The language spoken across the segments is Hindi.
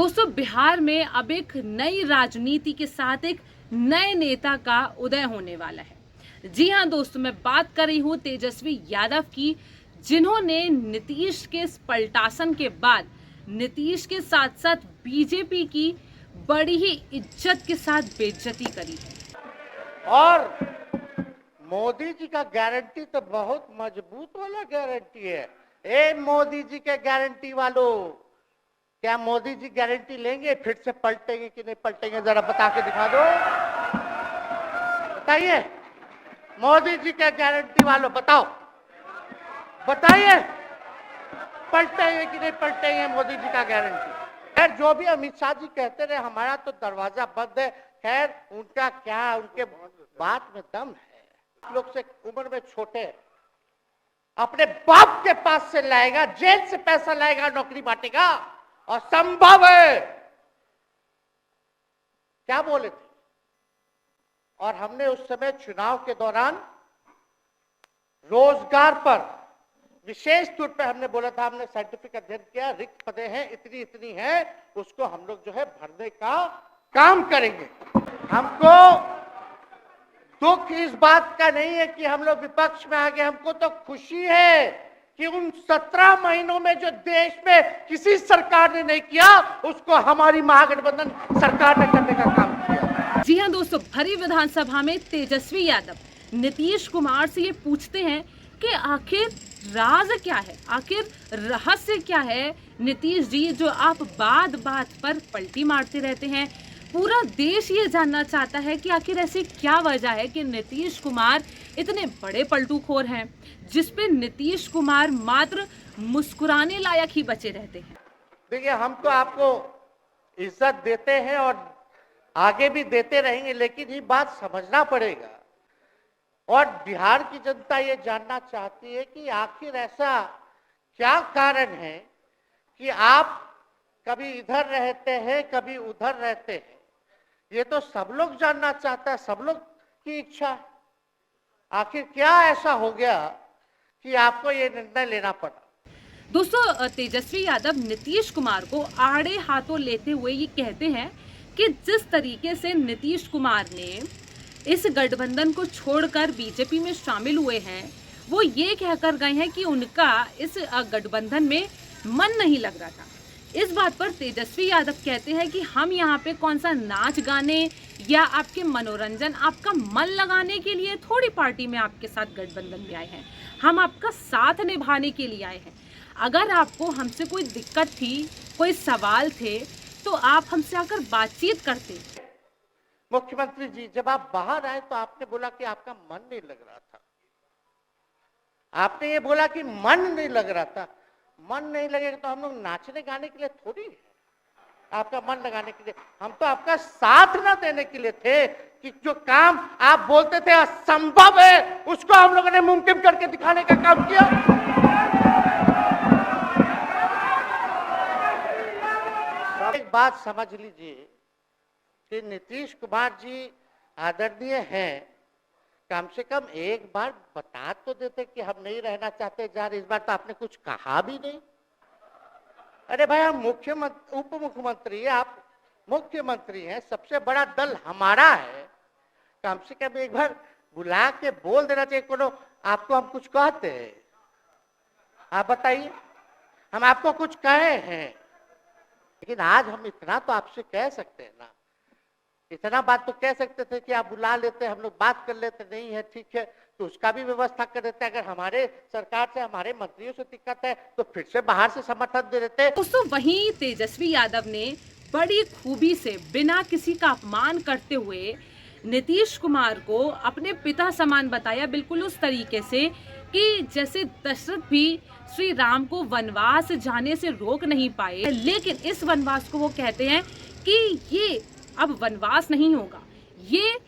दोस्तों, बिहार में अब एक नई राजनीति के साथ एक नए नेता का उदय होने वाला है। जी हाँ दोस्तों, मैं बात कर रही हूँ तेजस्वी यादव की, जिन्होंने नीतीश के इस पलटासन के बाद नीतीश के साथ साथ बीजेपी की बड़ी ही इज्जत के साथ बेइज्जती करी है। और मोदी जी का गारंटी तो बहुत मजबूत वाला गारंटी है। ए मोदी जी के गारंटी वालों, क्या मोदी जी गारंटी लेंगे फिर से पलटेंगे कि नहीं पलटेंगे? जरा बता के दिखा दो, बताइए। मोदी जी के गारंटी वालों बताओ, बताइए पलटेंगे कि नहीं पलटेंगे मोदी जी का गारंटी? खैर, जो भी अमित शाह जी कहते रहे, हमारा तो दरवाजा बंद है। खैर, उनका क्या, उनके बात में दम है। लोग से उम्र में छोटे, अपने बाप के पास से लाएगा, जेल से पैसा लाएगा, नौकरी बांटेगा, और संभव है। क्या बोले थे? और हमने उस समय चुनाव के दौरान रोजगार पर विशेष तौर पे हमने बोला था, हमने साइंटिफिक अध्ययन किया, रिक्त पदे हैं इतनी इतनी है, उसको हम लोग जो है भरने का काम करेंगे। हमको दुख इस बात का नहीं है कि हम लोग विपक्ष में आ गए, हमको तो खुशी है कि उन 17 महीनों में जो देश में किसी सरकार ने नहीं किया, उसको हमारी महागठबंधन सरकार ने करने का काम किया। जी हाँ दोस्तों, भरी विधानसभा में तेजस्वी यादव नीतीश कुमार से ये पूछते हैं कि आखिर राज क्या है, आखिर रहस्य क्या है नीतीश जी, जो आप बात बात पर पलटी मारते रहते हैं। पूरा देश ये जानना चाहता है कि आखिर ऐसी क्या वजह है कि नीतीश कुमार इतने बड़े पलटूखोर हैं, जिस पे नीतीश कुमार मात्र मुस्कुराने लायक ही बचे रहते हैं। देखिए, हम तो आपको इज्जत देते हैं और आगे भी देते रहेंगे, लेकिन ये बात समझना पड़ेगा। और बिहार की जनता ये जानना चाहती है कि आखिर ऐसा क्या कारण है कि आप कभी इधर रहते हैं, कभी उधर रहते हैं। ये तो सब लोग जानना चाहता है, सब लोग की इच्छा है। आखिर क्या ऐसा हो गया कि आपको ये निर्णय लेना पड़ा? दोस्तों, तेजस्वी यादव नीतीश कुमार को आड़े हाथों लेते हुए ये कहते हैं कि जिस तरीके से नीतीश कुमार ने इस गठबंधन को छोड़कर बीजेपी में शामिल हुए हैं, वो ये कहकर गए हैं कि उनका इस गठबंधन में मन नहीं लग रहा था। इस बात पर तेजस्वी यादव कहते हैं कि हम यहाँ पे कौन सा नाच गाने या आपके मनोरंजन, आपका मन लगाने के लिए थोड़ी पार्टी में आपके साथ गठबंधन में आए हैं, हम आपका साथ निभाने के लिए आए हैं। अगर आपको हमसे कोई दिक्कत थी, कोई सवाल थे, तो आप हमसे आकर बातचीत करते। मुख्यमंत्री जी, जब आप बाहर आए तो आपने बोला कि आपका मन नहीं लग रहा था। आपने ये बोला कि मन नहीं लग रहा था। मन नहीं लगेगा तो हम लोग नाचने गाने के लिए थोड़ी है, आपका मन लगाने के लिए। हम तो आपका साथ ना देने के लिए थे कि जो काम आप बोलते थे असंभव है, उसको हम लोगों ने मुमकिन करके दिखाने का काम किया। एक बात समझ लीजिए कि नीतीश कुमार जी आदरणीय हैं, कम से कम एक बार बता तो देते कि हम नहीं रहना चाहते यार। इस बार तो आपने कुछ कहा भी नहीं। अरे भाई, हम मुख्यमंत्री, उप मुख्यमंत्री, आप मुख्यमंत्री हैं, सबसे बड़ा दल हमारा है। कम से कम एक बार बुला के बोल देना चाहिए। कोनो आपको हम कुछ कहते हैं? आप बताइए, हम आपको कुछ कहे हैं? लेकिन आज हम इतना तो आपसे कह सकते हैं ना, इतना बात तो कह सकते थे कि आप बुला लेते, हम लोग बात कर लेते। नहीं है, ठीक है, तो उसका भी व्यवस्था कर देते। अगर हमारे सरकार से, हमारे मंत्रियों से दिक्कत है तो फिर से बाहर से समर्थन दे देते। दोस्तों, वहीं तेजस्वी यादव ने बड़ी खूबी से बिना किसी का अपमान करते हुए नीतीश कुमार को अपने पिता समान बताया, बिल्कुल उस तरीके से कि जैसे दशरथ भी श्री राम को वनवास जाने से रोक नहीं पाए, लेकिन इस वनवास को वो कहते हैं कि ये अब वनवास नहीं होगा, ये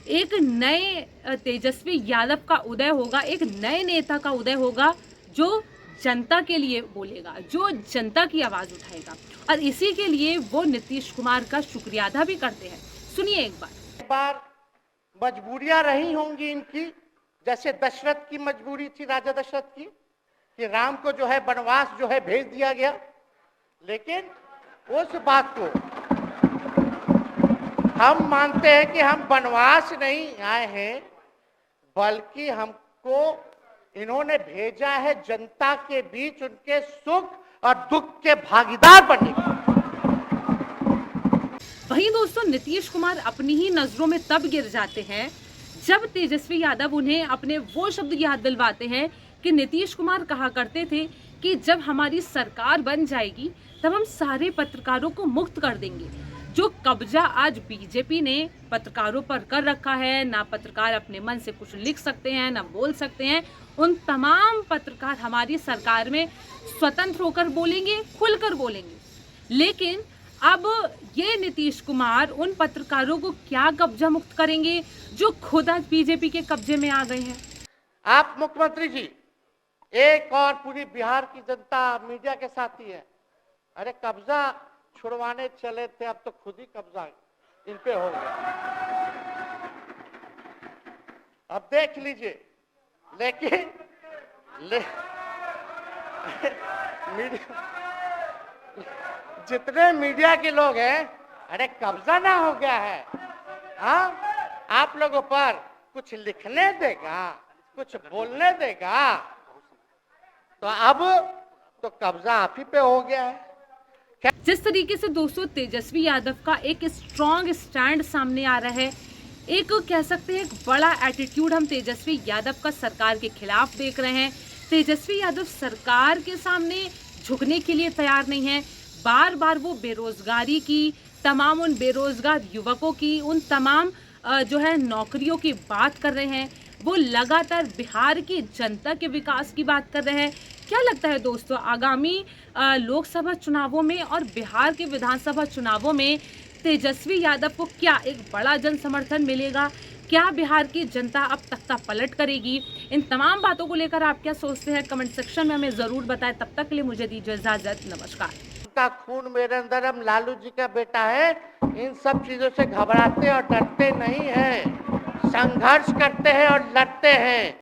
एक नए तेजस्वी यादव का उदय होगा, एक नए नेता का उदय होगा, जो जनता के लिए बोलेगा, जो जनता की आवाज उठाएगा। और इसी के लिए वो नीतीश कुमार का शुक्रिया अदा भी करते हैं। सुनिए एक बार मजबूरियां रही होंगी इनकी, जैसे दशरथ की मजबूरी थी, राजा दशरथ की, कि राम को जो है वनवास जो है भेज दिया गया। लेकिन उस बात को हम मानते हैं कि हम वनवास नहीं आए हैं, बल्कि हमको इन्होंने भेजा है जनता के बीच उनके सुख और दुख के भागीदार बनने के लिए। वहीं दोस्तों नीतीश कुमार अपनी ही नजरों में तब गिर जाते हैं जब तेजस्वी यादव उन्हें अपने वो शब्द याद दिलवाते हैं कि नीतीश कुमार कहा करते थे कि जब हमारी सरकार बन जाएगी तब हम सारे पत्रकारों को मुक्त कर देंगे। जो कब्जा आज बीजेपी ने पत्रकारों पर कर रखा है, ना पत्रकार अपने मन से कुछ लिख सकते हैं, ना बोल सकते हैं, उन तमाम पत्रकार हमारी सरकार में स्वतंत्र होकर बोलेंगे, खुलकर बोलेंगे। लेकिन अब ये नीतीश कुमार उन पत्रकारों को क्या कब्जा मुक्त करेंगे जो खुद आज बीजेपी के कब्जे में आ गए हैं। आप मुख्यमंत्री जी, एक और पूरी बिहार की जनता मीडिया के साथ ही है। अरे कब्जा छुड़वाने चले थे, अब तो खुद ही कब्जा इन पे हो गया। अब देख लीजिए। लेकिन मीडिया, जितने मीडिया के लोग हैं, अरे कब्जा ना हो गया है, हाँ, आप लोगों पर कुछ लिखने देगा, कुछ बोलने देगा, तो अब तो कब्जा आप ही पे हो गया है। जिस तरीके से दोस्तों तेजस्वी यादव का एक स्ट्रॉन्ग स्टैंड सामने आ रहा है, एक कह सकते हैं एक बड़ा एटीट्यूड हम तेजस्वी यादव का सरकार के खिलाफ देख रहे हैं। तेजस्वी यादव सरकार के सामने झुकने के लिए तैयार नहीं है। बार बार वो बेरोजगारी की, तमाम उन बेरोजगार युवकों की, उन तमाम जो है नौकरियों की बात कर रहे हैं। वो लगातार बिहार की जनता के विकास की बात कर रहे हैं। क्या लगता है दोस्तों, आगामी लोकसभा चुनावों में और बिहार के विधानसभा चुनावों में तेजस्वी यादव को क्या एक बड़ा जन समर्थन मिलेगा? क्या बिहार की जनता अब तख्ता पलट करेगी? इन तमाम बातों को लेकर आप क्या सोचते हैं, कमेंट सेक्शन में हमें ज़रूर बताएं। तब तक के लिए मुझे दीजिए इजाज़त। नमस्कार। का खून मेरे अंदर, हम लालू जी का बेटा है। इन सब चीजों से घबराते और डरते नहीं हैं, संघर्ष करते हैं और लड़ते हैं।